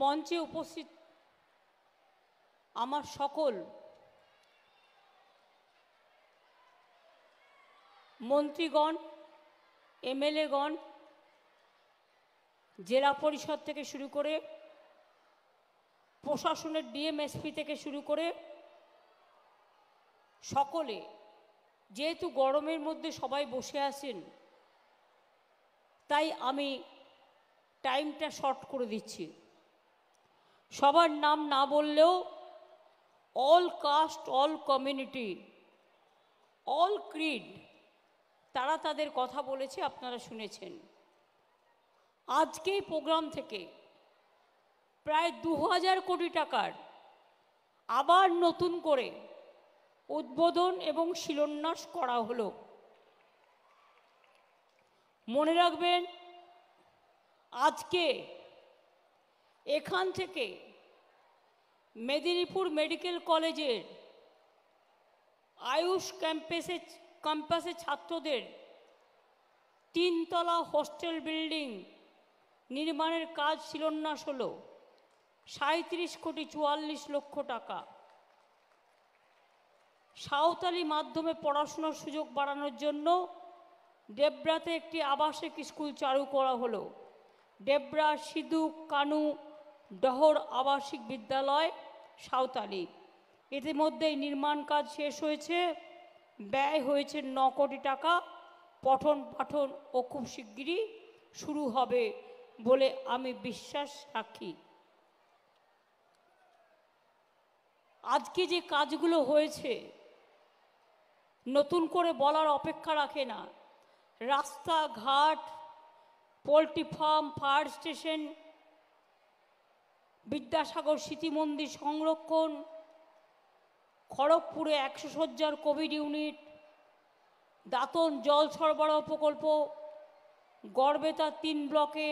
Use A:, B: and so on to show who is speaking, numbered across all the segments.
A: মঞ্চে উপস্থিত আমার সকল মন্ত্রীগণ, এমএলএগণ, জেলা পরিষদ থেকে শুরু করে প্রশাসনের ডিএমএসপি থেকে শুরু করে সকলে, যেহেতু গরমের মধ্যে সবাই বসে আছেন, তাই আমি টাইমটা শর্ট করে দিচ্ছি। সবার নাম না বললেও all caste, all community, all creed, তারা তাদের কথা বলেছে, আপনারা শুনেছেন। আজকে এই প্রোগ্রাম থেকে প্রায় 2000 কোটি টাকার আবার নতুন করে উদ্বোধন এবং শিলান্যাস করা হলো। মনে রাখবেন, আজকে এখান থেকে মেদিনীপুর মেডিকেল কলেজের আয়ুষ ক্যাম্পাসে ছাত্রদের 3 তলা হোস্টেল বিল্ডিং নির্মাণের কাজ শিলান্যাস হলো 37,44,00,000 টাকা। সাঁওতালি মাধ্যমে পড়াশোনার সুযোগ বাড়ানোর জন্য ডেবরাতে একটি আবাসিক স্কুল চালু করা হলো। ডেবরা সিধু কানু ডহর আবাসিক বিদ্যালয় সাঁওতালি। ইতিমধ্যেই নির্মাণ কাজ শেষ হয়েছে, ব্যয় হয়েছে 9 কোটি টাকা। পঠন পাঠন ও খুব শিগগিরই শুরু হবে বলে আমি বিশ্বাস রাখি। আজকে যে কাজগুলো হয়েছে নতুন করে বলার অপেক্ষা রাখে না। রাস্তাঘাট, poultry farm, fire station, Vidyasagar স্মৃতি মন্দির সংরক্ষণ, খড়গপুরে 100 শয্যার কোভিড ইউনিট, দাঁতন জল সরবরাহ প্রকল্প, গড়বেতা 3 ব্লকে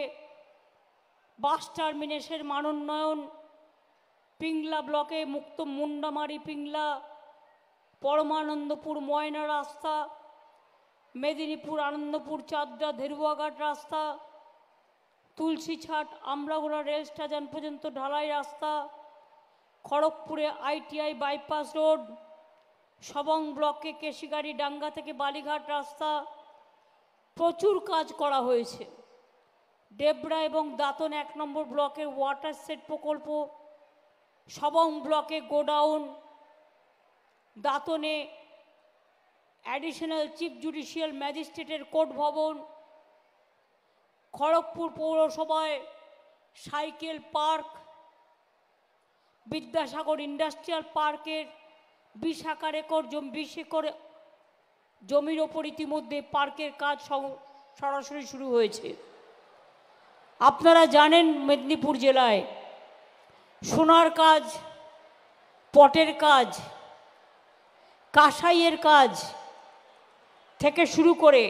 A: বাস টার্মিনেসের মানোন্নয়ন, পিংলা ব্লকে মুক্ত মুন্ডামারি পিংলা, পরমানন্দপুর ময়না রাস্তা, মেদিনীপুর আনন্দপুর চাঁদরা ধেরুয়াঘাট রাস্তা, তুলসীছাট আমরাগোড়া রেল স্টেশন পর্যন্ত ঢালাই রাস্তা, খড়গপুরে আইটিআই বাইপাস রোড, সবং ব্লকে কেশিগাড়ি ডাঙ্গা থেকে বালিঘাট রাস্তা। প্রচুর কাজ করা হয়েছে। ডেবরা এবং দাঁতন 1 নম্বর ব্লকের ওয়াটার সেট প্রকল্প, সবং ব্লকে গোডাউন, দাঁতনে অ্যাডিশনাল চিফ জুডিশিয়াল ম্যাজিস্ট্রেটের কোর্ট ভবন, খড়গপুর পৌরসভায় সাইকেল পার্ক, বিদ্যাসাগর ইন্ডাস্ট্রিয়াল পার্কের 20 একর জমির ওপর ইতিমধ্যে পার্কের কাজ সরাসরি শুরু হয়েছে। আপনারা জানেন, মেদিনীপুর জেলায় সোনার কাজ, পটের কাজ, কাঁসাইয়ের কাজ থেকে শুরু করে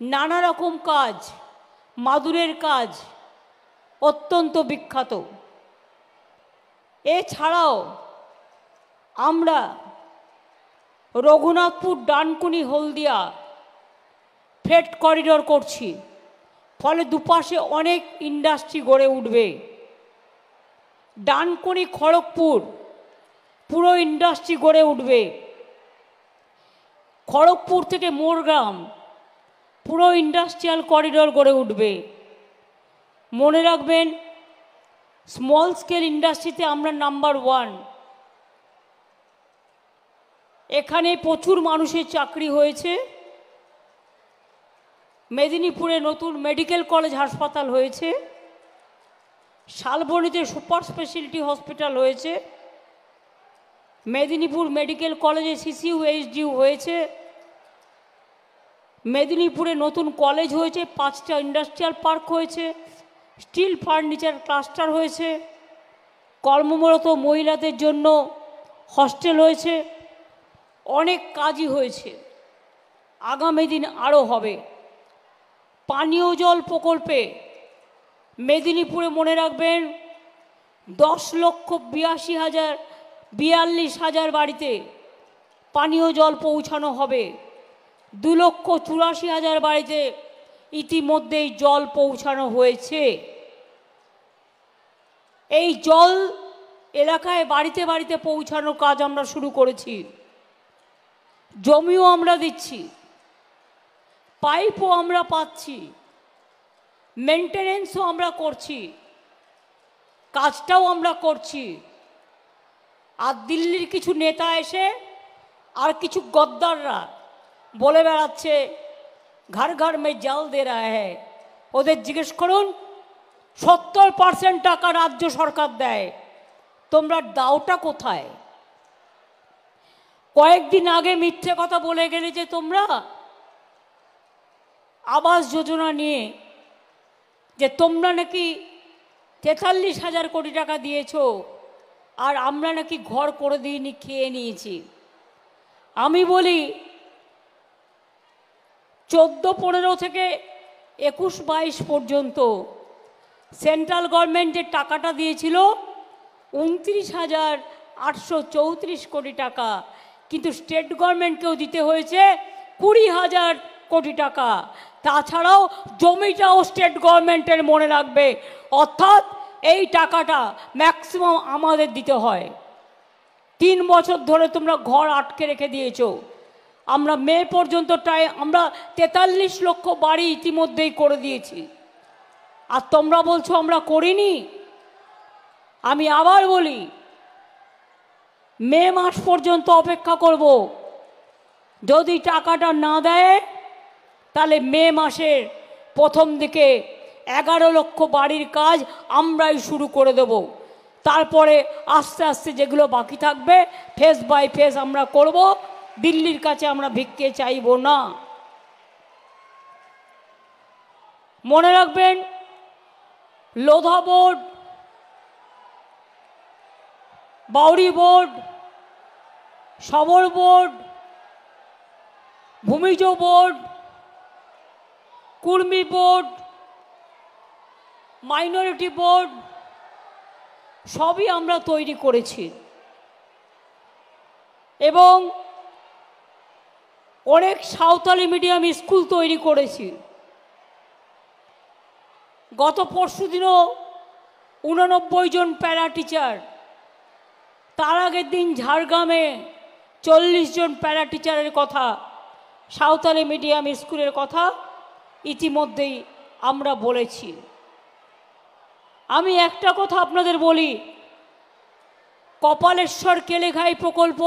A: নানা রকম কাজ, মাদুরের কাজ অত্যন্ত বিখ্যাত। এছাড়াও আমরা রঘুনাথপুর, ডানকুনি, হলদিয়া ফ্রেট করিডোর করছি, ফলে দুপাশে অনেক ইন্ডাস্ট্রি গড়ে উঠবে। ডানকুনি খড়গপুর পুরো ইন্ডাস্ট্রি গড়ে উঠবে। খড়গপুর থেকে মোরগ্রাম পুরো ইন্ডাস্ট্রিয়াল করিডোর গড়ে উঠবে। মনে রাখবেন, স্মল স্কেল ইন্ডাস্ট্রিতে আমরা নাম্বার 1। এখানে প্রচুর মানুষের চাকরি হয়েছে। মেদিনীপুরে নতুন মেডিকেল কলেজ হাসপাতাল হয়েছে, শালবনীতে সুপার স্পেশালিটি হসপিটাল হয়েছে, মেদিনীপুর মেডিকেল কলেজে সিসিইউ এইচডিইউ হয়েছে, মেদিনীপুরে নতুন কলেজ হয়েছে, 5টা ইন্ডাস্ট্রিয়াল পার্ক হয়েছে, স্টিল ফার্নিচার ক্লাস্টার হয়েছে, কর্মরত মহিলাদের জন্য হস্টেল হয়েছে। অনেক কাজই হয়েছে, আগামী দিন আরও হবে। পানীয় জল প্রকল্পে মেদিনীপুরে মনে রাখবেন 10,82,042 বাড়িতে পানীয় জল পৌঁছানো হবে। 2,84,000 বাড়িতে ইতিমধ্যেই জল পৌঁছানো হয়েছে। এই জল এলাকায় বাড়িতে বাড়িতে পৌঁছানোর কাজ আমরা শুরু করেছি। জমিও আমরা দিচ্ছি, পাইপও আমরা পাচ্ছি, মেনটেনেন্সও আমরা করছি, কাজটাও আমরা করছি। আর দিল্লির কিছু নেতা এসে আর কিছু গদ্দাররা বলে বেড়াচ্ছে ঘর ঘর মে জল দে রাহা হ্যায়। ওদের জিজ্ঞেস করুন 70% টাকা রাজ্য সরকার দেয়, তোমরা দাওটা কোথায়? কয়েকদিন আগে মিথ্যে কথা বলে গেলে যে তোমরা আবাস যোজনা নিয়ে, যে তোমরা নাকি 43,000 কোটি টাকা দিয়েছো আর আমরা নাকি ঘর করে দিইনি, খেয়ে নিয়েছি। আমি বলি 14-15 থেকে 21-22 পর্যন্ত সেন্ট্রাল গভর্নমেন্ট যে টাকাটা দিয়েছিল 29,834 কোটি টাকা, কিন্তু স্টেট গভর্নমেন্টকেও দিতে হয়েছে 20,000 কোটি টাকা। তাছাড়াও জমিটাও স্টেট গভর্নমেন্টের, মনে রাখবে। অর্থাৎ এই টাকাটা ম্যাক্সিমাম আমাদের দিতে হয়। 3 বছর ধরে তোমরা ঘর আটকে রেখে দিয়েছো। আমরা মে পর্যন্ত আমরা 43 লক্ষ বাড়ি ইতিমধ্যেই করে দিয়েছি, আর তোমরা বলছো আমরা করিনি। আমি আবার বলি মে মাস পর্যন্ত অপেক্ষা করব। যদি টাকাটা না দেয় তাহলে মে মাসের প্রথম দিকে 11 লক্ষ বাড়ির কাজ আমরাই শুরু করে দেব। তারপরে আস্তে আস্তে যেগুলো বাকি থাকবে ফেজ বাই ফেজ আমরা করব। দিল্লির কাছে আমরা ভিক্ষে চাইব না। মনে রাখবেন, লোধা বোর্ড, বাউরি বোর্ড, সবর board, Bhumij board, Kurmi board, minority board সবই আমরা তৈরি করেছি এবং অনেক সাঁওতালি মিডিয়াম স্কুল তৈরি করেছি। গত পরশুদিনও 89 জন প্যারা টিচার, তার আগের দিন ঝাড়গ্রামে 40 জন প্যারা টিচারের কথা, সাঁওতালি মিডিয়াম স্কুলের কথা ইতিমধ্যেই আমরা বলেছি। আমি একটা কথা আপনাদের বলি, কপালেশ্বর কেলেঘাই প্রকল্প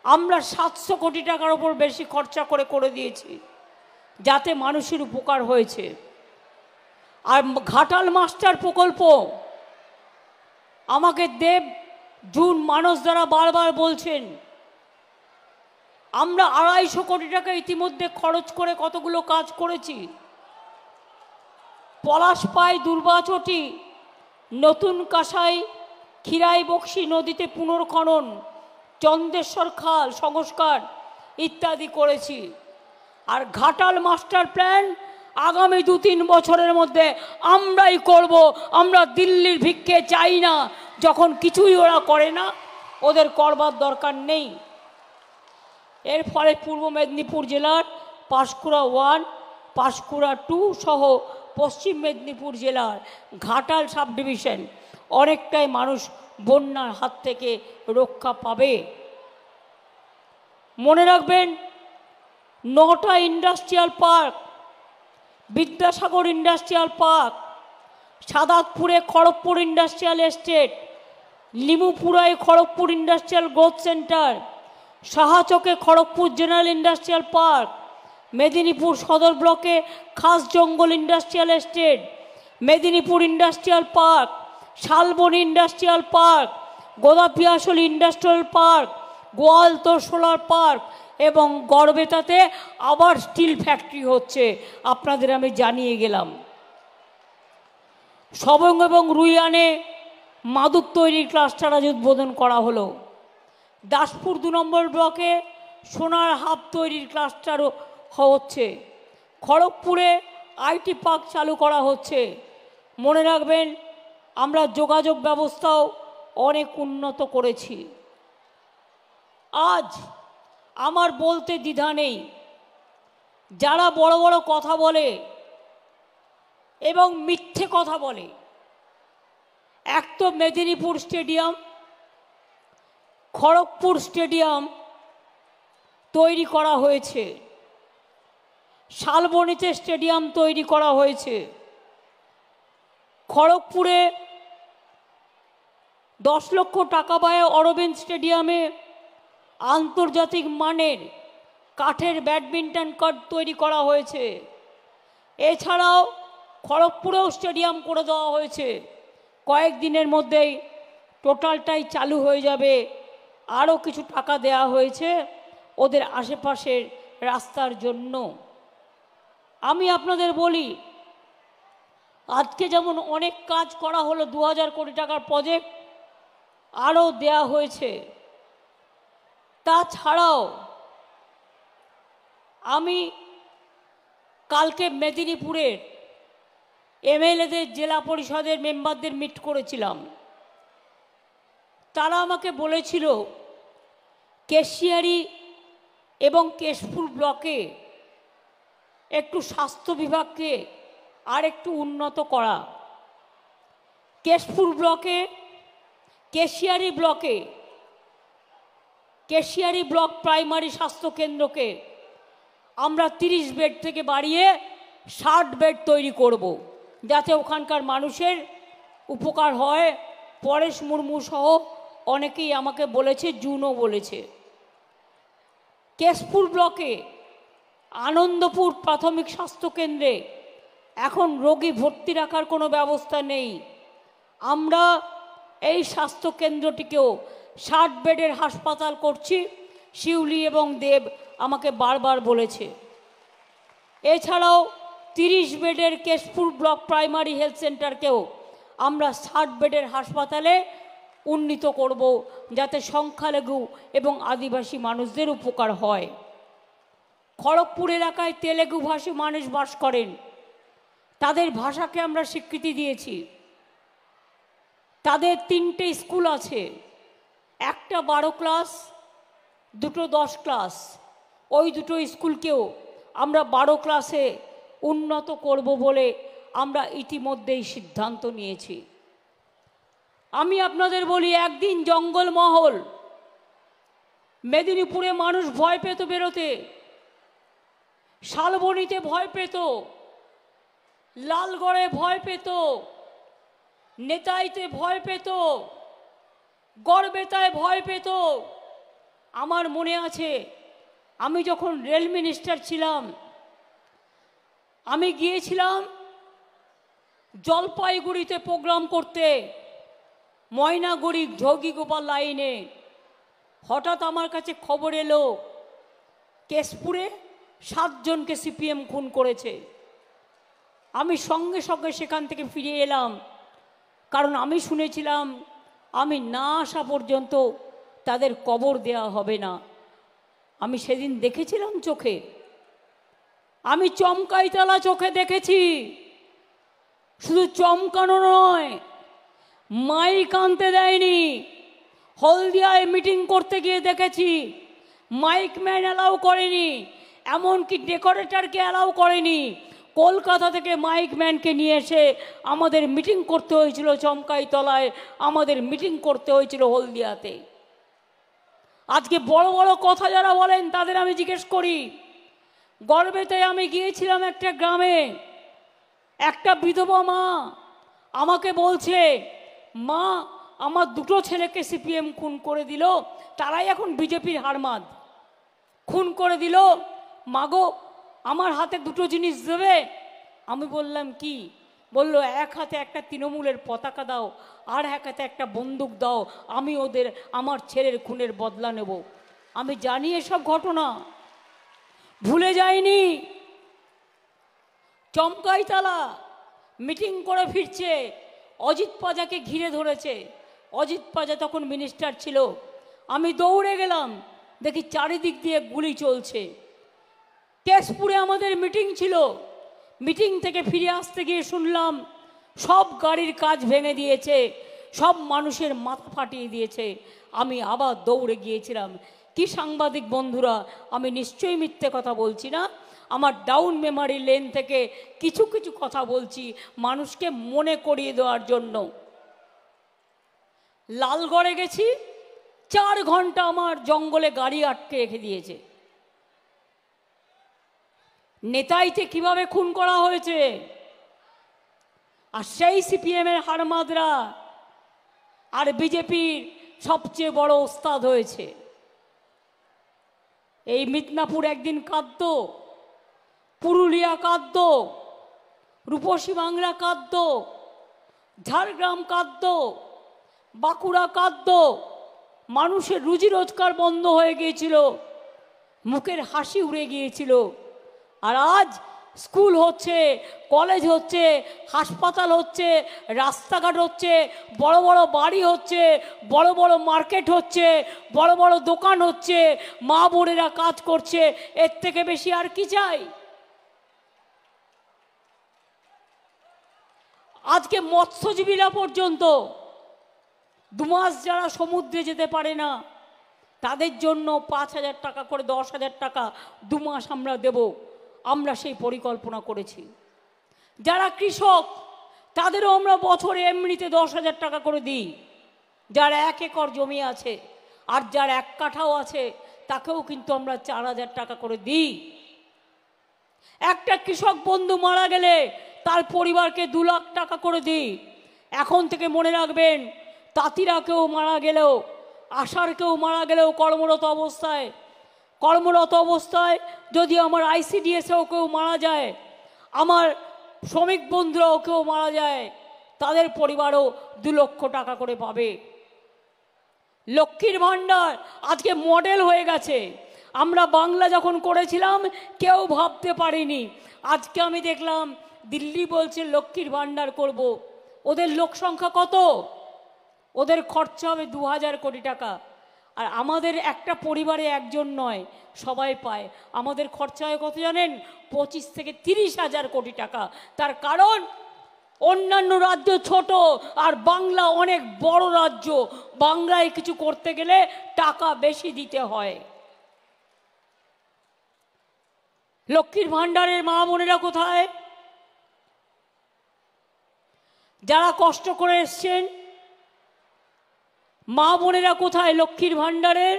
A: আমরা 700 কোটি টাকার ওপর বেশি খরচা করে দিয়েছি, যাতে মানুষের উপকার হয়েছে। আর ঘাটাল মাস্টার প্রকল্প আমাকে দেব জুন মানস দ্বারা বারবার বলছেন, আমরা 250 কোটি টাকা ইতিমধ্যে খরচ করে কতগুলো কাজ করেছি। পলাশপাই দুর্বাচটি, নতুন কাঁসাই, ক্ষীরাই বক্সি নদীতে পুনর্খনন, চন্দ্রেশ্বর খাল সংস্কার ইত্যাদি করেছি। আর ঘাটাল মাস্টার প্ল্যান আগামী 2-3 বছরের মধ্যে আমরাই করব। আমরা দিল্লির ভিক্ষে চাই না। যখন কিছুই ওরা করে না, ওদের করবার দরকার নেই। এর ফলে পূর্ব মেদিনীপুর জেলার পাঁশকুড়া 1, পাঁশকুড়া 2 সহ পশ্চিম মেদিনীপুর জেলার ঘাটাল সাব ডিভিশন অনেকটাই মানুষ বন্যার হাত থেকে রক্ষা পাবে। মনে রাখবেন, 9টা industrial park, Vidyasagar industrial park, সাদাতপুরে খড়গপুর ইন্ডাস্ট্রিয়াল এস্টেট, লিমুপুরায় খড়গপুর ইন্ডাস্ট্রিয়াল গ্রোথ সেন্টার, সাহাচকে Kharagpur general industrial park, Medinipur Sadar ব্লকে Khas Jangal industrial estate, Medinipur industrial park, Salboni industrial park, Godapiyasal industrial park, Goaltore solar park এবং গড়বেতাতে আবার স্টিল ফ্যাক্টরি হচ্ছে, আপনাদের আমি জানিয়ে গেলাম। সবং এবং রুইয়ানে মাদুর তৈরির ক্লাস্টার আজ উদ্বোধন করা হলো। দাসপুর 2 নম্বর ব্লকে সোনার হাব তৈরির ক্লাস্টারও হচ্ছে। খড়গপুরে আইটি পার্ক চালু করা হচ্ছে। মনে রাখবেন, আমরা যোগাযোগ ব্যবস্থাও অনেক উন্নত করেছি। আজ আমার বলতে দ্বিধা নেই, যারা বড় বড় কথা বলে এবং মিথ্যে কথা বলে, এক তো মেদিনীপুর স্টেডিয়াম, খড়গপুর স্টেডিয়াম তৈরি করা হয়েছে, শালবনীতে স্টেডিয়াম তৈরি করা হয়েছে, খড়গপুরে 10 লক্ষ টাকা ব্যয়ে অরবিন্দ স্টেডিয়ামে আন্তর্জাতিক মানের কাঠের ব্যাডমিন্টন কোর্ট তৈরি করা হয়েছে। এছাড়াও খড়গপুরেও স্টেডিয়াম করে দেওয়া হয়েছে। কয়েকদিনের মধ্যেই টোটালটাই চালু হয়ে যাবে। আরও কিছু টাকা দেওয়া হয়েছে ওদের আশেপাশের রাস্তার জন্য। আমি আপনাদের বলি, আজকে যেমন অনেক কাজ করা হলো, 2000 কোটি টাকার প্রজেক্ট আরও দেয়া হয়েছে। তাছাড়াও আমি কালকে মেদিনীপুরের এমএলএদের, জেলা পরিষদের মেম্বারদের মিট করেছিলাম। তারা আমাকে বলেছিল কেশিয়ারি এবং কেশপুর ব্লকে একটু স্বাস্থ্য বিভাগকে আর একটু উন্নত করা। কেশপুর ব্লকে, কেশিয়ারি ব্লক প্রাইমারি স্বাস্থ্য কেন্দ্রকে আমরা 30 বেড থেকে বাড়িয়ে 60 বেড তৈরি করব, যাতে ওখানকার মানুষের উপকার হয়। পরেশ মুর্মু সহ অনেকেই আমাকে বলেছে, জুনও বলেছে। কেশপুর ব্লকে আনন্দপুর প্রাথমিক স্বাস্থ্য কেন্দ্রে এখন রোগী ভর্তি রাখার কোনো ব্যবস্থা নেই। আমরা এই স্বাস্থ্য কেন্দ্রটিকেও 60 বেডের হাসপাতাল করছি, শিউলি এবং দেব আমাকে বারবার বলেছে। এছাড়াও 30 বেডের কেশপুর ব্লক প্রাইমারি হেলথ সেন্টারকেও আমরা 60 বেডের হাসপাতালে উন্নীত করব, যাতে সংখ্যালঘু এবং আদিবাসী মানুষদের উপকার হয়। খড়গপুর এলাকায় তেলেগু ভাষী মানুষ বাস করেন, তাদের ভাষাকে আমরা স্বীকৃতি দিয়েছি। তাদের 3টে স্কুল আছে, একটা 12 ক্লাস, দুটো 10 ক্লাস। ওই দুটো স্কুলকেও আমরা 12 ক্লাসে উন্নত করব বলে আমরা ইতিমধ্যেই সিদ্ধান্ত নিয়েছি। আমি আপনাদের বলি, একদিন জঙ্গলমহল, মেদিনীপুরে মানুষ ভয় পেত বেরোতে, শালবনীতে ভয় পেত, লালগড়ে ভয় পেত, নেতাইতে ভয় পেত, গড়বেতায় ভয় পেত। আমার মনে আছে, আমি যখন রেল মিনিস্টার ছিলাম, আমি গিয়েছিলাম জলপাইগুড়িতে প্রোগ্রাম করতে, ময়নাগুড়ি যোগীগোপাল লাইনে। হঠাৎ আমার কাছে খবর এলো কেশপুরে 7 জনকে সিপিএম খুন করেছে। আমি সঙ্গে সঙ্গে সেখান থেকে ফিরে এলাম, কারণ আমি শুনেছিলাম আমি না আসা পর্যন্ত তাদের কবর দেয়া হবে না। আমি সেদিন দেখেছিলাম চোখে, আমি চমকাইতলা চোখে দেখেছি। শুধু চমকানো নয়, মাইক আনতে দেয়নি। হলদিয়ায় মিটিং করতে গিয়ে দেখেছি মাইক ম্যান অ্যালাউ করেনি, এমনকি ডেকোরেটরকে অ্যালাউ করেনি। কলকাতা থেকে মাইক ম্যানকে নিয়ে এসে আমাদের মিটিং করতে হয়েছিল চমকাইতলায়, আমাদের মিটিং করতে হয়েছিল হলদিয়াতে। আজকে বড় বড় কথা যারা বলেন তাদের আমি জিজ্ঞেস করি, গর্বেতে আমি গিয়েছিলাম একটা গ্রামে, একটা বিধবা মা আমাকে বলছে, মা আমার 2টো ছেলেকে সিপিএম খুন করে দিল, তারাই এখন বিজেপির হারমাদ। খুন করে দিল, মাগো আমার হাতে 2টো জিনিস দেবে। আমি বললাম কি? বলল, এক হাতে একটা তৃণমূলের পতাকা দাও, আর এক হাতে একটা বন্দুক দাও, আমি আমার ছেলের খুনের বদলা নেব। আমি জানি এসব ঘটনা, ভুলে যাইনি। চমকাইতলা মিটিং করে ফিরছে, অজিত পাজাকে ঘিরে ধরেছে। অজিত পাজা তখন মিনিস্টার ছিল। আমি দৌড়ে গেলাম, দেখি চারিদিক দিয়ে গুলি চলছে। কেশপুরে আমাদের মিটিং ছিল, মিটিং থেকে ফিরে আসতে গিয়ে শুনলাম সব গাড়ির কাজ ভেঙে দিয়েছে, সব মানুষের মাথা ফাটিয়ে দিয়েছে। আমি আবার দৌড়ে গিয়েছিলাম। কি সাংবাদিক বন্ধুরা, আমি নিশ্চয়ই মিথ্যে কথা বলছি না। আমার ডাউন মেমারি লেন থেকে কিছু কিছু কথা বলছি মানুষকে মনে করিয়ে দেওয়ার জন্য। লালগড়ে গেছি, 4 ঘন্টা আমার জঙ্গলে গাড়ি আটকে রেখে দিয়েছে। নেতাইতে কিভাবে খুন করা হয়েছে, আর সেই সিপিএমের হারমাদরা আর বিজেপির সবচেয়ে বড় ওস্তাদ হয়েছে। এই মিদনাপুর একদিন কাঁদত, পুরুলিয়া কাঁদত, রূপসী বাংলা কাঁদত, ঝাড়গ্রাম কাঁদত, বাঁকুড়া কাঁদত। মানুষের রুজি রোজগার বন্ধ হয়ে গিয়েছিল, মুখের হাসি উড়ে গিয়েছিল। আর আজ স্কুল হচ্ছে, কলেজ হচ্ছে, হাসপাতাল হচ্ছে, রাস্তাঘাট হচ্ছে, বড় বড় বাড়ি হচ্ছে, বড় বড় মার্কেট হচ্ছে, বড় বড় দোকান হচ্ছে, মা বোনেরা কাজ করছে। এর থেকে বেশি আর কি চাই? আজকে মৎস্যজীবীরা পর্যন্ত 2 মাস যারা সমুদ্রে যেতে পারে না, তাদের জন্য 5,000 টাকা করে, 10,000 টাকা 2 মাস আমরা দেব। আমরা সেই পরিকল্পনা করেছি। যারা কৃষক, তাদেরও আমরা বছরে এমনিতে 10,000 টাকা করে দিই। যার 1 একর জমি আছে আর যার 1 কাঠাও আছে, তাকেও কিন্তু আমরা 4,000 টাকা করে দিই। একটা কৃষক বন্ধু মারা গেলে তার পরিবারকে 2 লাখ টাকা করে দিই। এখন থেকে মনে রাখবেন, তাঁতিরা কেউ মারা গেলেও, আশার কেউ মারা গেলেও কর্মরত অবস্থায় যদি আমার আইসিডিএসেও কেউ মারা যায়, আমার শ্রমিক বন্ধুরাও কেউ মারা যায়, তাদের পরিবারও 2 লক্ষ টাকা করে পাবে। লক্ষ্মীর ভাণ্ডার আজকে মডেল হয়ে গেছে। আমরা বাংলা যখন করেছিলাম কেউ ভাবতে পারিনি। আজকে আমি দেখলাম দিল্লি বলছে লক্ষ্মীর ভাণ্ডার করব। ওদের লোক সংখ্যা কত? ওদের খরচা হবে 2,000 কোটি টাকা। আর আমাদের একটা পরিবারে একজন নয়, সবাই পায়। আমাদের খরচা হয় কত জানেন? 25 থেকে 30,000 কোটি টাকা। তার কারণ অন্যান্য রাজ্য ছোট আর বাংলা অনেক বড় রাজ্য। বাংলায় কিছু করতে গেলে টাকা বেশি দিতে হয়। লক্ষ্মীর ভাণ্ডারের মা বোনেরা কোথায়? যারা কষ্ট করে এসছেন মা বোনেরা কোথায় লক্ষ্মীর ভাণ্ডারের?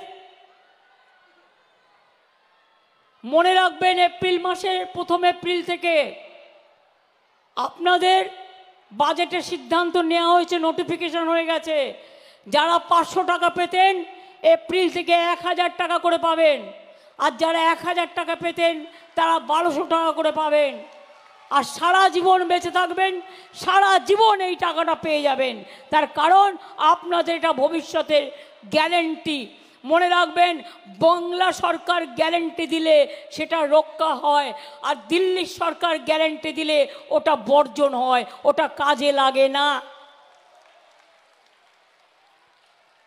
A: মনে রাখবেন, এপ্রিল মাসের 1 এপ্রিল থেকে আপনাদের বাজেটের সিদ্ধান্ত নেওয়া হয়েছে, নোটিফিকেশন হয়ে গেছে। যারা 500 টাকা পেতেন, এপ্রিল থেকে 1,000 টাকা করে পাবেন। আর যারা 1,000 টাকা পেতেন, তারা 1,200 টাকা করে পাবেন। আর সারা জীবন বেঁচে থাকবেন, সারা জীবন এই টাকাটা পেয়ে যাবেন। তার কারণ আপনাদের এটা ভবিষ্যতের গ্যারেন্টি। মনে রাখবেন, বাংলা সরকার গ্যারেন্টি দিলে সেটা রক্ষা হয়, আর দিল্লির সরকার গ্যারেন্টি দিলে ওটা বর্জন হয়, ওটা কাজে লাগে না।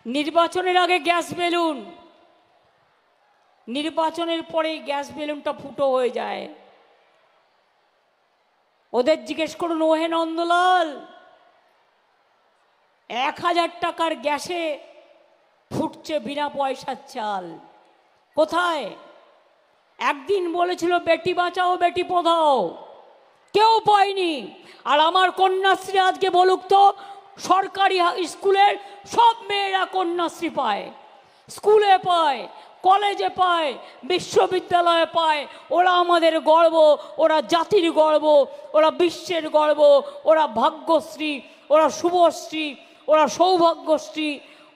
A: নির্বাচনের আগে গ্যাস বেলুন, নির্বাচনের পরেই গ্যাস বেলুনটা ফুটো হয়ে যায়। ওদের জিজ্ঞেস করুন, ওহে নন্দলাল, 1,000 টাকার গ্যাসে ফুটছে বিনা পয়সার চাল কোথায়? একদিন বলেছিল বেটি বাঁচাও বেটি পড়াও, কেউ পায়নি। আর আমার কন্যাশ্রী আজকে বলুক তো, সরকারি স্কুলের সব মেয়েরা কন্যাশ্রী পায়, স্কুলে পায়, কলেজে পায়, বিশ্ববিদ্যালয়ে পায়। ওরা আমাদের গর্ব, ওরা জাতির গর্ব, ওরা বিশ্বের গর্ব, ওরা ভাগ্যশ্রী, ওরা শুভশ্রী, ওরা সৌভাগ্যশ্রী।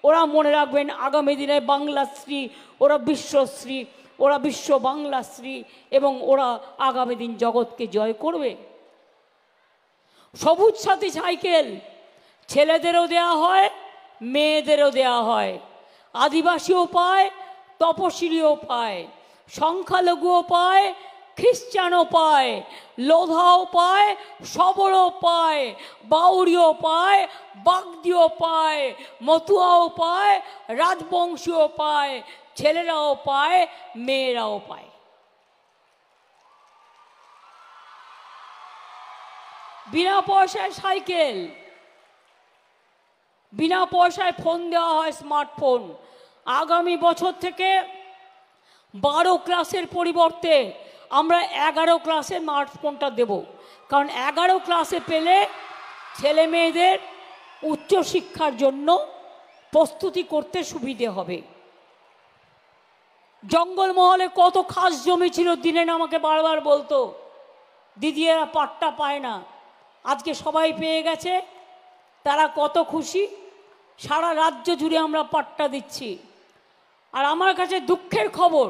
A: ওরা মনে রাখবেন আগামী দিনে বাংলাশ্রী, ওরা বিশ্বশ্রী, ওরা বিশ্ব বাংলাশ্রী, এবং ওরা আগামী দিন জগৎকে জয় করবে। সবুজ সাথী সাইকেল ছেলেদেরও দেয়া হয়, মেয়েদেরও দেয়া হয়। আদিবাসীও পায়, তপশিলীও পায়, সংখ্যালঘুও পায়, খ্রিস্টানও পায়, লোধাও পায়, সবরও পায়, বাউরিও পায়, বাগদিও পায়, মতুয়াও পায়, রাজবংশীও পায়, ছেলেরাও পায়, মেয়েরাও পায়। বিনা পয়সায় সাইকেল, বিনা পয়সায় ফোন দেওয়া হয়, স্মার্টফোন। আগামী বছর থেকে 12 ক্লাসের পরিবর্তে আমরা 11 ক্লাসে স্মার্টফোনটা দেব। কারণ 11 ক্লাসে পেলে ছেলে মেয়েদের উচ্চশিক্ষার জন্য প্রস্তুতি করতে সুবিধে হবে। জঙ্গলমহলে কত খাস জমি ছিল, দিনেন আমাকে বারবার বলতো দিদি এরা পাট্টা পায় না, আজকে সবাই পেয়ে গেছে, তারা কত খুশি। সারা রাজ্য জুড়ে আমরা পাট্টা দিচ্ছি। আর আমার কাছে দুঃখের খবর,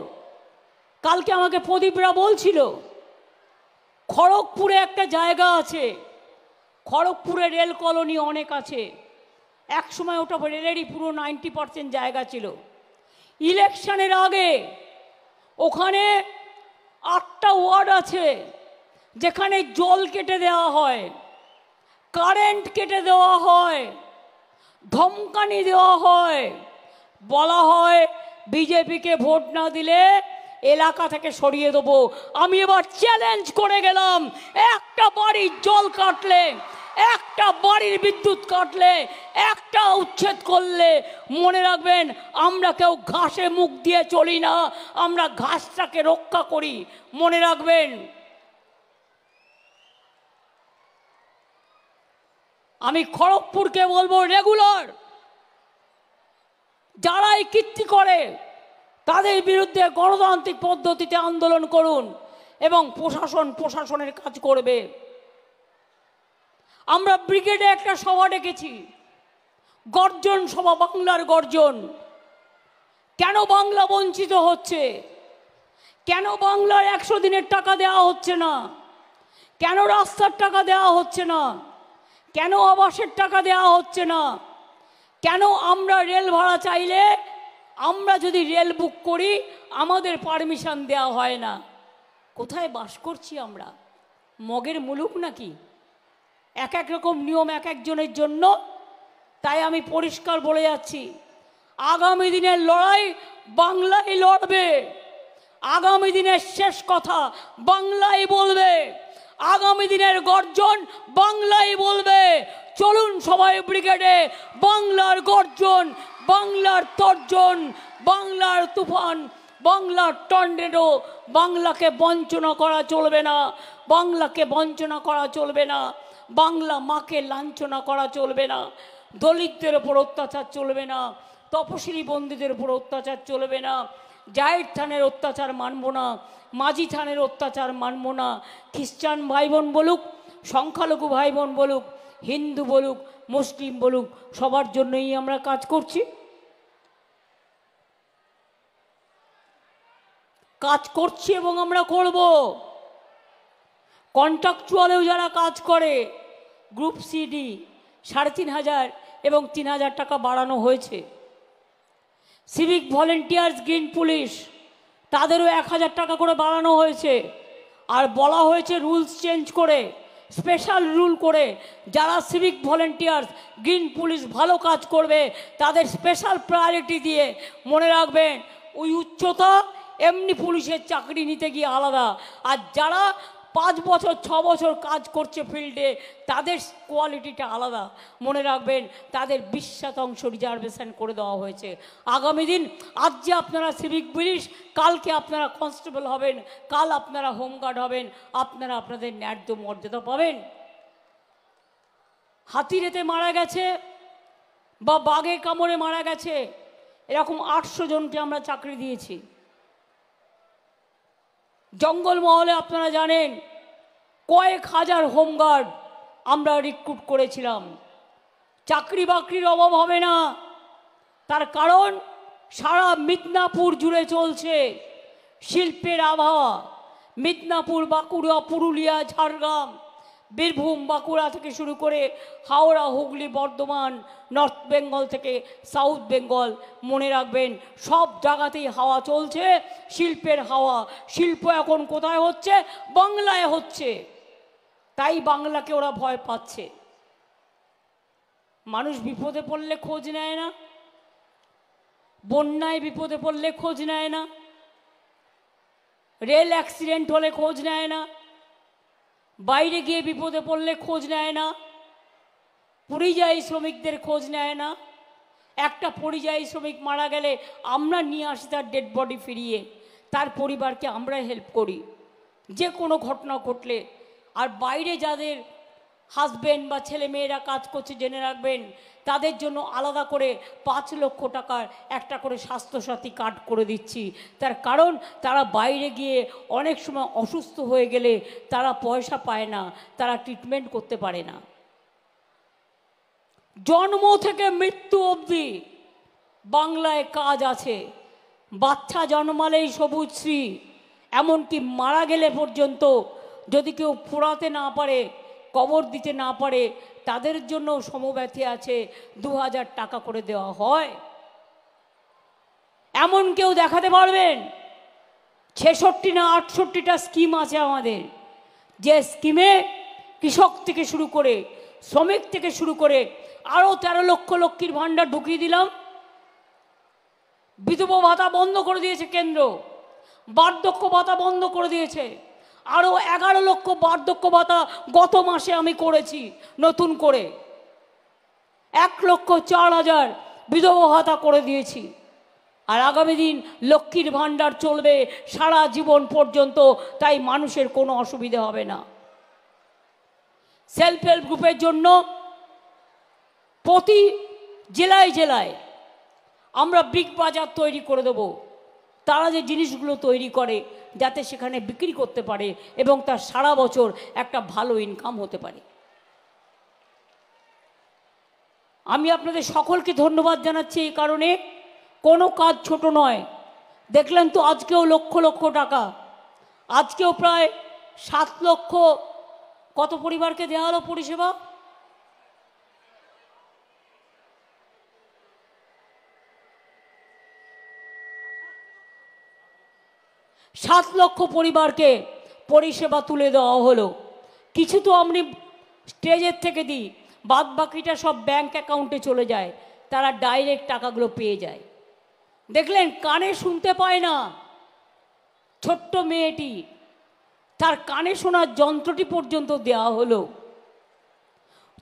A: কালকে আমাকে প্রদীপরা বলছিল খড়গপুরে একটা জায়গা আছে, খড়গপুরে রেল কলোনি অনেক আছে, এক সময় ওটা রেলেরই পুরো 90% জায়গা ছিল। ইলেকশনের আগে ওখানে 8টা ওয়ার্ড আছে যেখানে জল কেটে দেওয়া হয়, কারেন্ট কেটে দেওয়া হয়, ধমকানি দেওয়া হয়, বলা হয় বিজেপিকে ভোট না দিলে এলাকা থেকে সরিয়ে দেবো। আমি এবার চ্যালেঞ্জ করে গেলাম, একটা বাড়ির জল কাটলে, একটা বাড়ির বিদ্যুৎ কাটলে, একটা উচ্ছেদ করলে, মনে রাখবেন আমরা কেউ ঘাসে মুখ দিয়ে চলি না, আমরা ঘাসটাকে রক্ষা করি, মনে রাখবেন। আমি খড়গপুরকে বলবো রেগুলার যারা এই কীর্তি করে তাদের বিরুদ্ধে গণতান্ত্রিক পদ্ধতিতে আন্দোলন করুন এবং প্রশাসনের কাজ করবে। আমরা ব্রিগেডে একটা সভা ডেকেছি, গর্জন সভা, বাংলার গর্জন। কেন বাংলা বঞ্চিত হচ্ছে? কেন বাংলার 100 দিনের টাকা দেওয়া হচ্ছে না? কেন রাস্তার টাকা দেওয়া হচ্ছে না? কেন আবাসের টাকা দেওয়া হচ্ছে না? কেন আমরা রেল ভাড়া চাইলে, আমরা যদি রেল বুক করি আমাদের পারমিশন দেওয়া হয় না? কোথায় বাস করছি আমরা? মগের মুলুক নাকি? এক এক রকম নিয়ম এক একজনের জন্য। তাই আমি পরিষ্কার বলে যাচ্ছি, আগামী দিনের লড়াই বাংলাই লড়বে, আগামী দিনের শেষ কথা বাংলাই বলবে, আগামী দিনের গর্জন বাংলাই বলবে। চলুন সবাই ব্রিগেডে, বাংলার গর্জন, বাংলার তর্জন, বাংলার তুফান, বাংলার টর্নেডো। বাংলাকে বঞ্চনা করা চলবে না, বাংলাকে বঞ্চনা করা চলবে না, বাংলা মাকে লাঞ্ছনা করা চলবে না, দলিতদের ওপর অত্যাচার চলবে না, তপশিলি বন্দীদের উপর অত্যাচার চলবে না, জায়ের থানের অত্যাচার মানব না, মাঝি থানের অত্যাচার মানব না। খ্রিস্টান ভাই বোন বলুক, সংখ্যালঘু ভাই বোন বলুক, হিন্দু বলুক, মুসলিম বলুক, সবার জন্যই আমরা কাজ করছি। এবং আমরা করব। কন্ট্রাকচুয়ালেও যারা কাজ করে, গ্রুপ সিডি 3,500 এবং 3,000 টাকা বাড়ানো হয়েছে। সিভিক ভলেন্টিয়ার্স, গ্রিন পুলিশ, তাদেরও 1,000 টাকা করে বাড়ানো হয়েছে। আর বলা হয়েছে রুলস চেঞ্জ করে, স্পেশাল রুল করে, যারা সিভিক ভলেন্টিয়ার্স, গ্রিন পুলিশ ভালো কাজ করবে তাদের স্পেশাল প্রায়োরিটি দিয়ে। মনে রাখবেন ওই উচ্চতা এমনি পুলিশের চাকরি নিতে গিয়ে আলাদা, আর যারা 5 বছর 6 বছর কাজ করছে ফিল্ডে তাদের কোয়ালিটিটা আলাদা। মনে রাখবেন তাদের 20% রিজার্ভেশন করে দেওয়া হয়েছে। আগামী দিন, আজ যে আপনারা সিভিক পুলিশ, কালকে আপনারা কনস্টেবল হবেন, কাল আপনারা হোমগার্ড হবেন, আপনারা আপনাদের ন্যায্য মর্যাদা পাবেন। হাতিরেতে মারা গেছে বা বাঘে কামড়ে মারা গেছে এরকম 800 জনকে আমরা চাকরি দিয়েছি। জঙ্গলমহলে আপনারা জানেন কয়েক হাজার হোমগার্ড আমরা রিক্রুট করেছিলাম। চাকরি বাকরির অভাব হবে না, তার কারণ সারা মিদনাপুর জুড়ে চলছে শিল্পের আবহাওয়া। মিদনাপুর, বাঁকুড়া, পুরুলিয়া, ঝাড়গ্রাম, বীরভূম, বাঁকুড়া থেকে শুরু করে হাওড়া, হুগলি, বর্ধমান, নর্থ বেঙ্গল থেকে সাউথ বেঙ্গল, মনে রাখবেন সব জায়গাতেই হাওয়া চলছে, শিল্পের হাওয়া। শিল্প এখন কোথায় হচ্ছে? বাংলায় হচ্ছে। তাই বাংলাকে ওরা ভয় পাচ্ছে। মানুষ বিপদে পড়লে খোঁজ নেয় না, বন্যায় বিপদে পড়লে খোঁজ নেয় না, রেল অ্যাক্সিডেন্ট হলে খোঁজ নেয় না, বাইরে গিয়ে বিপদে পড়লে খোঁজ নেয় না, পরিযায়ী শ্রমিকদের খোঁজ নেয় না। একটা পরিযায়ী শ্রমিক মারা গেলে আমরা নিয়ে আসি তার ডেড বডি ফিরিয়ে, তার পরিবারকে আমরা হেল্প করি যে কোনো ঘটনা ঘটলে। আর বাইরে যাদের হাজবেন্ড বা ছেলে মেয়েরা কাজ করছে জেনে রাখবেন, তাদের জন্য আলাদা করে 5 লক্ষ টাকার একটা করে স্বাস্থ্যসাথী কার্ড করে দিচ্ছি। তার কারণ তারা বাইরে গিয়ে অনেক সময় অসুস্থ হয়ে গেলে তারা পয়সা পায় না, তারা ট্রিটমেন্ট করতে পারে না। জন্ম থেকে মৃত্যু অবধি বাংলায় কাজ আছে। বাচ্চা জন্মালেই সবুজশ্রী, এমনকি মারা গেলে পর্যন্ত যদি কেউ পোড়াতে না পারে, কবর দিতে না পারে, তাদের জন্য সমব্যথী আছে, 2000 টাকা করে দেওয়া হয়। এমন কেউ দেখাতে পারবেন? 66 না 68টা স্কিম আছে আমাদের, যে স্কিমে কৃষক থেকে শুরু করে শ্রমিক থেকে শুরু করে আরও 13 লক্ষ লক্ষ্মীর ভাণ্ডার ঢুকিয়ে দিলাম। বিধবা ভাতা বন্ধ করে দিয়েছে কেন্দ্র, বার্ধক্য ভাতা বন্ধ করে দিয়েছে, আরও 11 লক্ষ বার্ধক্য ভাতা গত মাসে আমি করেছি নতুন করে, 1,04,000 বিধবা ভাতা করে দিয়েছি। আর আগামী দিন লক্ষ্মীর ভাণ্ডার চলবে সারা জীবন পর্যন্ত, তাই মানুষের কোনো অসুবিধা হবে না। সেলফ হেল্প গ্রুপের জন্য প্রতি জেলায় জেলায় আমরা বিগ বাজার তৈরি করে দেব। তারা যে জিনিসগুলো তৈরি করে যাতে সেখানে বিক্রি করতে পারে এবং তার সারা বছর একটা ভালো ইনকাম হতে পারে। আমি আপনাদের সকলকে ধন্যবাদ জানাচ্ছি এই কারণে, কোনো কাজ ছোট নয়। দেখলেন তো আজকেও লক্ষ লক্ষ টাকা, আজকেও প্রায় 7 লক্ষ কত পরিবারকে দেওয়া হলো পরিষেবা? 7 লক্ষ পরিবারকে পরিষেবা তুলে দেওয়া হলো। কিছু তো আমি স্টেজের থেকে দিই, বাদ বাকিটা সব ব্যাংক অ্যাকাউন্টে চলে যায়, তারা ডাইরেক্ট টাকাগুলো পেয়ে যায়। দেখলেন কানে শুনতে পায় না ছোট্ট মেয়েটি, তার কানে শোনার যন্ত্রটি পর্যন্ত দেওয়া হলো।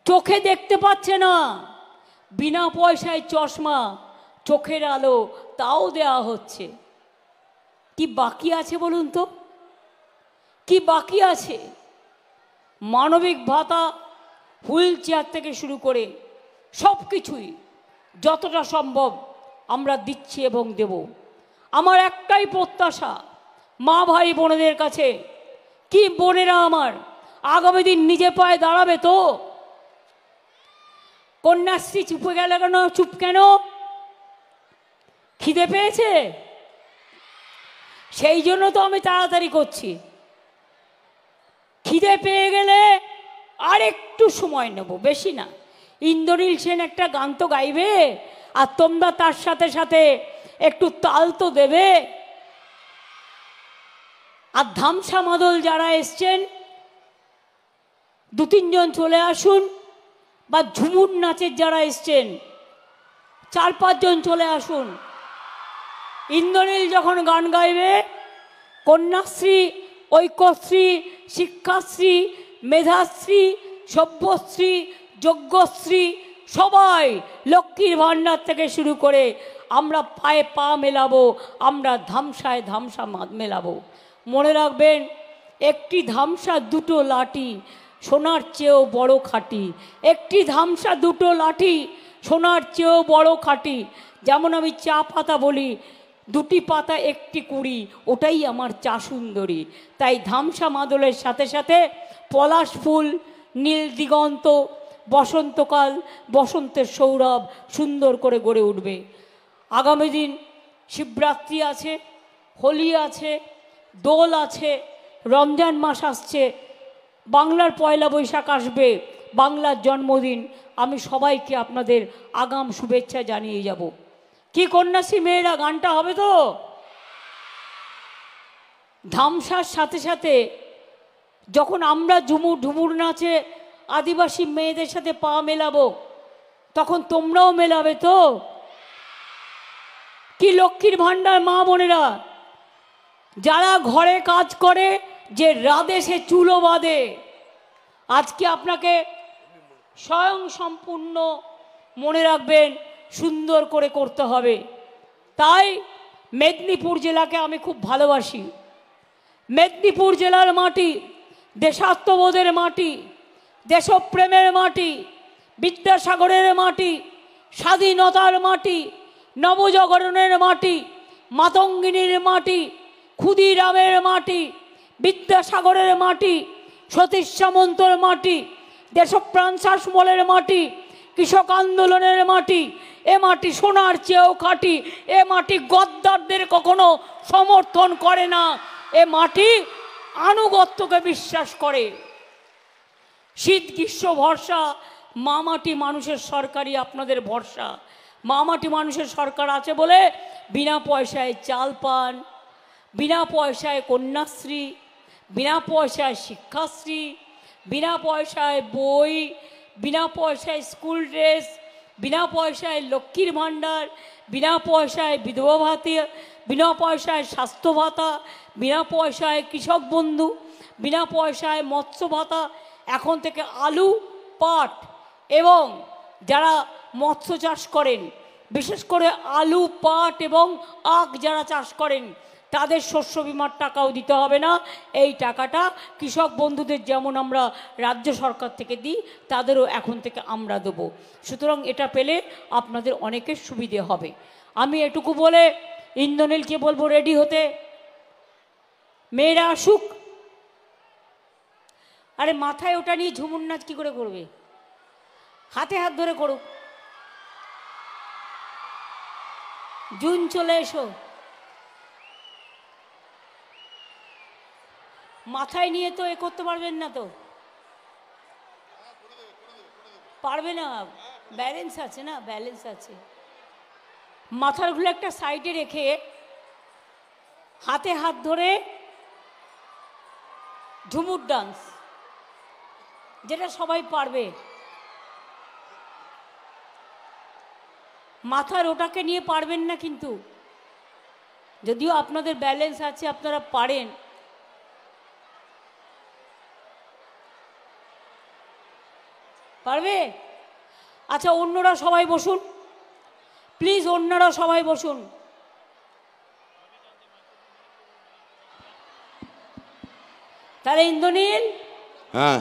A: চোখে দেখতে পাচ্ছে না, বিনা পয়সায় চশমা, চোখের আলো তাও দেওয়া হচ্ছে। কি বাকি আছে বলুন তো, কি বাকি আছে? মানবিক ভাতা, হুইল চেয়ার থেকে শুরু করে সব কিছুই যতটা সম্ভব আমরা দিচ্ছি এবং দেব। আমার একটাই প্রত্যাশা মা ভাই বোনেদের কাছে, কি বোনেরা আমার আগামী দিন নিজে পায়ে দাঁড়াবে তো? কন্যাশ্রী চুপে গেল কেন? চুপ কেন? খিদে পেয়েছে? সেই জন্য তো আমি তাড়াতাড়ি করছি। খিদে পেয়ে গেলে আর একটু সময় নেব, বেশি না। ইন্দ্রনীল সেন একটা গান তো গাইবে, আর তোমরা তার সাথে সাথে একটু তাল তো দেবে। আর ধামসা মাদল যারা এসছেন 2-3 জন চলে আসুন, বা ঝুমুর নাচের যারা এসছেন 4-5 জন চলে আসুন। ইন্দ্রনীল যখন গান গাইবে, কন্যাশ্রী, ঐক্যশ্রী, শিক্ষাশ্রী, মেধাশ্রী, সভ্যশ্রী, যজ্ঞশ্রী, সবাই লক্ষ্মীর ভাণ্ডার থেকে শুরু করে আমরা পায়ে পা মেলাবো, আমরা ধামসায় ধামসা মেলাবো। মনে রাখবেন, একটি ধামসা 2টো লাঠি সোনার চেয়েও বড় খাঁটি। একটি ধামসা 2টো লাঠি সোনার চেয়েও বড় খাঁটি। যেমন আমি চা পাতা বলি, 2টি পাতা 1টি কুড়ি, ওটাই আমার চা সুন্দরী। তাই ধামসা মাদলের সাথে সাথে পলাশ ফুল, নীল দিগন্ত, বসন্তকাল, বসন্তের সৌরভ সুন্দর করে গড়ে উঠবে। আগামী দিন শিবরাত্রি আছে, হোলি আছে, দোল আছে, রমজান মাস আসছে, বাংলার পয়লা বৈশাখ আসবে, বাংলার জন্মদিন। আমি সবাইকে আপনাদের আগাম শুভেচ্ছা জানিয়ে যাব। কি কন্যাশ্রী মেয়েরা, গানটা হবে তো? ধামসার সাথে সাথে যখন আমরা ঝুমুর নাচে আদিবাসী মেয়েদের সাথে পা মেলাবো, তখন তোমরাও মেলাবে তো? কি লক্ষ্মীর ভাণ্ডার মা বোনেরা, যারা ঘরে কাজ করে, যে রাধে সে চুলো বাঁধে, আজকে আপনাকে স্বয়ং সম্পূর্ণ মনে রাখবেন, সুন্দর করে করতে হবে। তাই মেদিনীপুর জেলাকে আমি খুব ভালোবাসি। মেদিনীপুর জেলার মাটি দেশাত্মবোধের মাটি, দেশপ্রেমের মাটি, বিদ্যাসাগরের মাটি, স্বাধীনতার মাটি, নবজাগরণের মাটি, মাতঙ্গিনীর মাটি, ক্ষুদিরামের মাটি, বিদ্যাসাগরের মাটি, সতীশ সামন্তর মাটি, দেশপ্রাণ শাসমলের মাটি, কৃষক আন্দোলনের মাটি। এ মাটি সোনার চেয়েও খাঁটি। এ মাটি গদ্দারদের কখনো সমর্থন করে না। এ মাটি আনুগত্যকে বিশ্বাস করে। শীত গ্রীষ্ম ভরসা মা মাটি মানুষের সরকারই আপনাদের ভরসা। মা মাটি মানুষের সরকার আছে বলে বিনা পয়সায় চাল পান, বিনা পয়সায় কন্যাশ্রী, বিনা পয়সায় শিক্ষাশ্রী, বিনা পয়সায় বই, বিনা পয়সায় স্কুল ড্রেস, বিনা পয়সায় লক্ষ্মীর ভাণ্ডার, বিনা পয়সায় বিধবা ভাতা, বিনা পয়সায় স্বাস্থ্য ভাতা, বিনা পয়সায় কৃষক বন্ধু, বিনা পয়সায় মৎস্য ভাতা। এখন থেকে আলু, পাট এবং যারা মৎস্য চাষ করেন, বিশেষ করে আলু, পাট এবং আখ যারা চাষ করেন, তাদের শস্য বিমার টাকাও দিতে হবে না। এই টাকাটা কৃষক বন্ধুদের যেমন আমরা রাজ্য সরকার থেকে দিই, তাদেরও এখন থেকে আমরা দেবো। সুতরাং এটা পেলে আপনাদের অনেকের সুবিধে হবে। আমি এটুকু বলে ইন্দ্রনীলকে বলবো রেডি হতে। মেয়েরা আসুক। আরে মাথায় ওটা নিয়ে ঝুমুর নাচ কী করে করবে? হাতে হাত ধরে করুক। জুন চলে এসো। মাথায় নিয়ে তো এ করতে পারবেন না, তো পারবে না, ব্যালেন্স আছে না, ব্যালেন্স আছে। মাথারগুলো একটা সাইডে রেখে হাতে হাত ধরে ঝুমুর ডান্স, যেটা সবাই পারবে। মাথার ওটাকে নিয়ে পারবেন না, কিন্তু যদিও আপনাদের ব্যালেন্স আছে, আপনারা পারেন। পারবে? আচ্ছা, অন্যরা সবাই বসুন প্লিজ, অন্যরা সবাই বসুন। তাহলে ইন্দ্রনীল,
B: হ্যাঁ,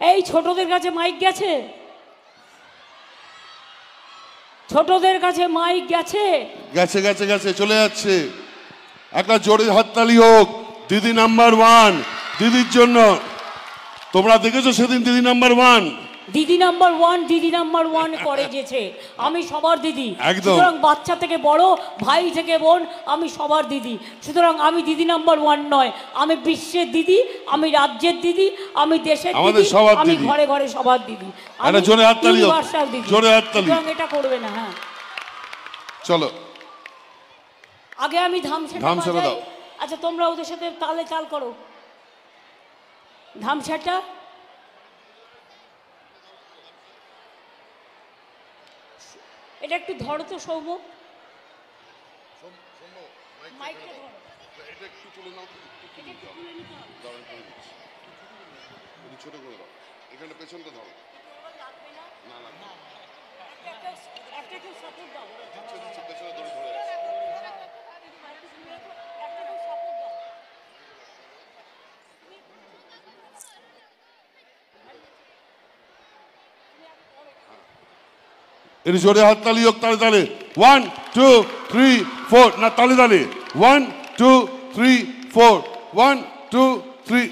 A: এই ছোটদের কাছে মাইক গেছে? ছোটদের কাছে মাইক গেছে?
B: গেছে গেছে গেছে, চলে যাচ্ছে। একটা জোরে হাততালি হোক দিদি নাম্বার 1, দিদির জন্য। তোমরা দেখেছো সেদিন দিদি নাম্বার 1,
A: দিদি নাম্বার 1, দিদি নাম্বার 1 করে গেছে। আমি সবার দিদি,
B: একদম।
A: সুতরাং বাচ্চা থেকে বড়, ভাই থেকে বোন, আমি সবার দিদি। সুতরাং আমি দিদি নাম্বার 1 নয়, আমি বিশ্বের দিদি, আমি রাজ্যের দিদি, আমি দেশের দিদি, আমি ঘরে ঘরে সবার দিদি।
B: আরে জোরে হাততালি হোক, জোরে হাততালি।
A: সুতরাং এটা করবে না। হ্যাঁ,
B: চলো
A: আগে আমি ধামসাটা দাও। আচ্ছা, তোমরা ওদের সাথে তালে চাল করো। ধামসাটা এটা একটু ধরো তো সৌম্য, মাইকটা ধরো। এটা একটু তুলে নাও, এটা একটু তুলে নিতে হবে।
B: ছোট করে দাও, এখানে পেছনটা ধরো। না না,
A: একটা কেউ সাপোর্ট দাও।
B: পেছনে ধরে ধরে এর জোরে হাততালি হোক, তালে তালে। 1 2 3 4, না তালে তালে। 1 2 3 4, 1 2 3।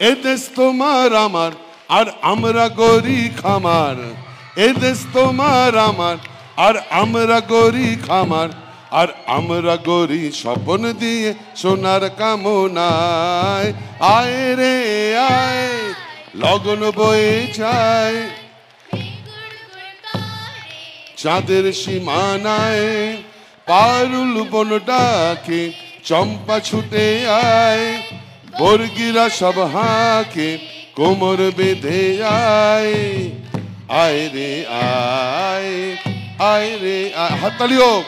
B: এ দেশ তোমার আমার, আর আমরা গরি খামার। এ দেশ তোমার আমার, আর আমরা গরি খামার। আর আমরা গরি স্বপ্ন দিয়ে সোনার কামনায়। আয় রে আয়, লগন বয়ে যায় চাঁদের সীমানায়। পারুল বন ডাকে চম্পা ছুটে আয়। বর্গিরা সব হাঁকে কোমর বেঁধে আয়। আয় রে আয়, আয় রে আয়, হাততালি হোক।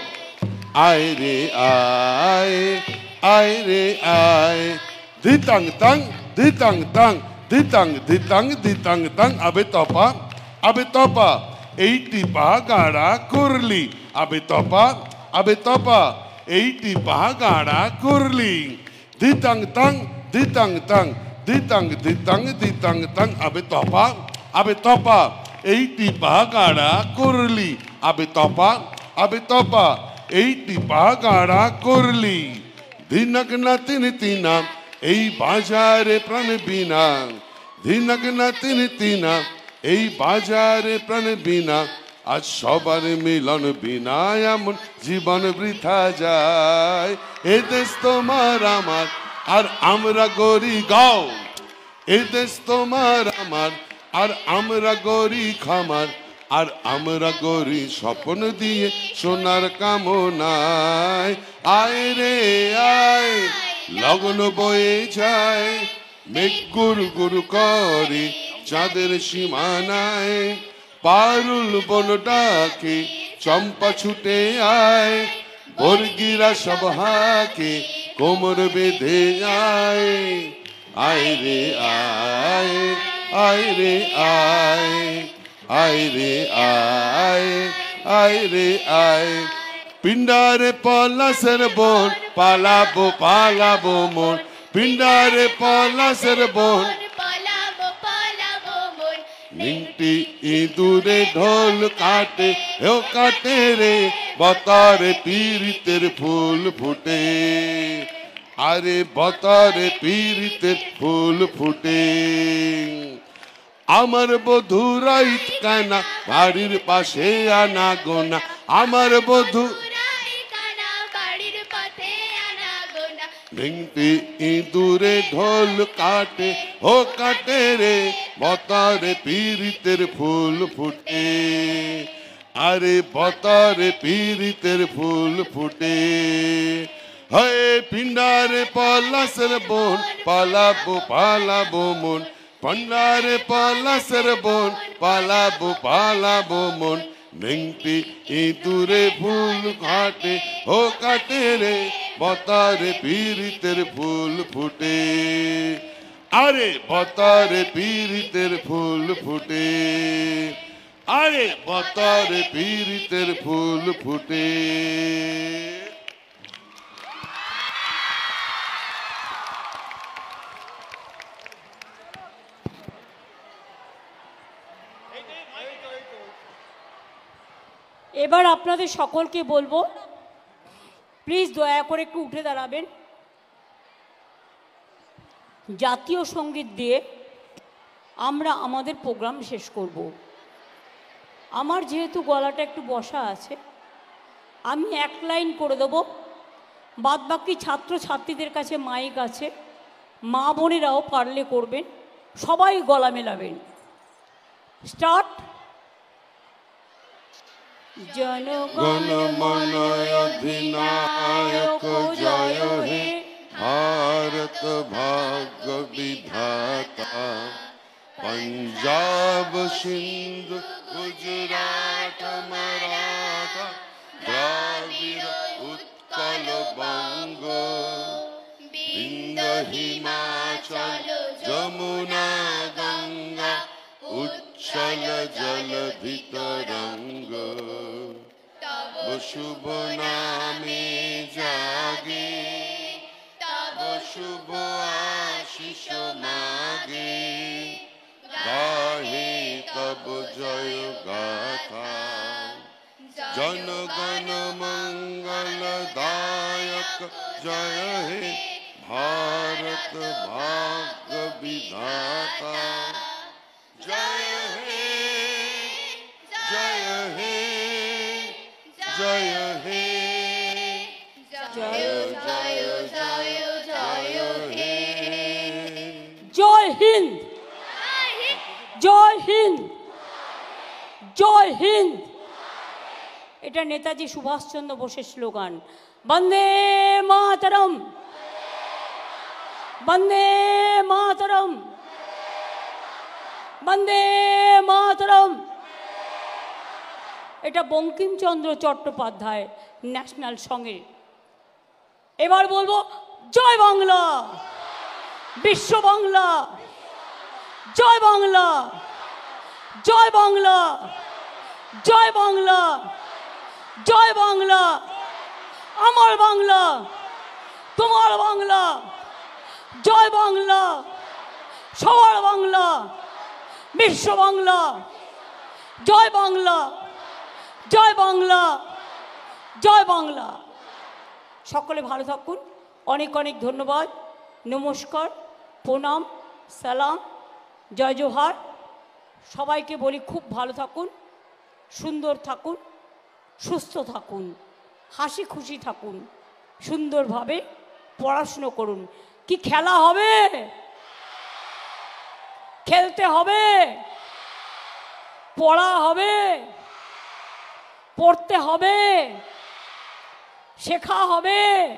B: আয় রে আয়, আয় রে আয়। ধিতাং তাং, ধিতাং তাং, ধিতাং ধিতাং ধিতাং তাং। আবে তপা, আবে তপা, এইটি পা গাড়া করলি। আবে তপা, আবে তপা, এইটি পা গাড়া করলি। ধিতাং তাং, ধিতাং তাং, ditang ditang ditang tang abe topa ei tipa gara korli abe topa ei tipa gara korli dinak na tina ei বাজারে প্রাণ বিনা দিনক না tina এই বাজারে প্রাণ বিনা আজ সবার মিলন বিনা এমন জীবন বৃথা যায় এ দেশ তোমার আমার আর আমরা গরি গাও এ দেশ তোমার আমার আর আমরা গরি খামার আর আমরা গরি স্বপ্ন দিয়ে সোনার কামনায় আয় রে আয় লগন বয়ে যায় মেঘ গুরু গুরু করে চাঁদের সীমানায় পারুল বন ডাকে চম্পা ছুটে আয় বর্গিরা সব হাকে কোমর বেঁধে আয় আয় রে আয় আয় রে আয় আয় রে আয় আয় রে আয় পিণ্ডারে পলাশের বন পালাবো পালাবো মন পিণ্ডারে পলাশের বন নিংটি ইঁদুরে ঢোল কাটে ও কাটে রে বতারে পীড়িতের ফুল ফুটে আরে বতারে পীড়িতের ফুল ফুটে আমার বধুরা ইটকানা বাড়ির পাশে আনা গোনা আমার বধু নিংটি ইঁদুরে ঢোল কাটে ও কাটে রে বতারে পীড়িতের ফুল ফুটে আরে বতারে পীড়িতের ফুল ফুটে হয়ে পিণ্ডারে পলাশের বন পালাবো পালাবো মন পিণ্ডারে পলাশের বন পালাবো পালাবো মন নিংটি ইঁদুরে ফুল কাটে ও কাটে রে বতারে পীড়িতের ফুল ফুটে আরে বতারে পীড়িতের ফুল ফুটে আরে বতারে পীড়িতের ফুল ফুটে
A: এবার আপনাদের সকলকে বলবো প্লিজ দয়া করে একটু উঠে দাঁড়াবেন জাতীয় সঙ্গীত দিয়ে আমরা আমাদের প্রোগ্রাম শেষ করব আমার যেহেতু গলাটা একটু বসা আছে আমি এক লাইন করে দেবো বাদবাকি ছাত্রছাত্রীদের কাছে মাইক আছে মা বোনেরাও পারলে করবেন সবাই গলা মেলাবেন স্টার্ট
B: জনগণ মন অধিনায়ক জয় হে ভারত ভাগ্য বিধাতা पंजाब सिंध गुजरात मराठा द्राविड़ उत्कल बंग विंध्य हिमाचल जमुना गंगा उच्छल जलधि तरंग तब शुभ नामे जागे तब शुभ आशीष मागे गाहे तब जय गाथा जनगण मंगल दायक जय हे भारत भाग्य विधाता जय हे जय हे जय हे जय जय जय जय हे
A: जय हिंद জয় হিন্দ জয় হিন্দ এটা নেতাজি সুভাষচন্দ্র বোসের স্লোগান বন্দে মাতরম বন্দে মাতরম বন্দে মাতরম এটা বঙ্কিমচন্দ্র চট্টোপাধ্যায় ন্যাশনাল সঙ্গে এবার বলবো জয় বাংলা বিশ্ব বাংলা জয় বাংলা জয় বাংলা জয় বাংলা জয় বাংলা আমার বাংলা তোমার বাংলা জয় বাংলা সবার বাংলা, বিশ্ব বাংলা, জয় বাংলা, জয় বাংলা, জয় বাংলা। সকলে ভালো থাকুন। অনেক অনেক ধন্যবাদ। নমস্কার, প্রণাম, সালাম, জয় জোহার। সবাইকে বলি খুব ভালো থাকুন, সুন্দর থাকুন, সুস্থ থাকুন, হাসি খুশি থাকুন, সুন্দরভাবে পড়াশুনো করুন। কি খেলা হবে? খেলতে হবে, পড়া হবে, পড়তে হবে, শেখা হবে,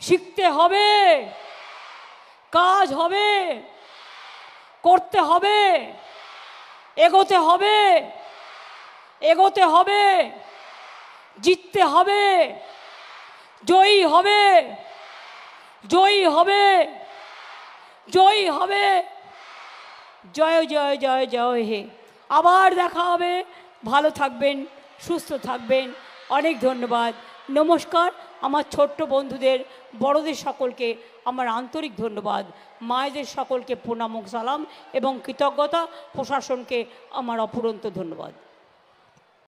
A: শিখতে হবে, কাজ হবে, করতে হবে, এগোতে হবে, এগোতে হবে, জিততে হবে, জয়ী হবে, জয়ী হবে, জয়ী হবে। জয় জয় জয় জয় হে। আবার দেখা হবে। ভালো থাকবেন, সুস্থ থাকবেন। অনেক ধন্যবাদ। নমস্কার। আমার ছোট্ট বন্ধুদের, বড়দের সকলকে আমার আন্তরিক ধন্যবাদ। মায়েদের সকলকে প্রণাম ও সালাম এবং কৃতজ্ঞতা। প্রশাসনকে আমার অফুরন্ত ধন্যবাদ।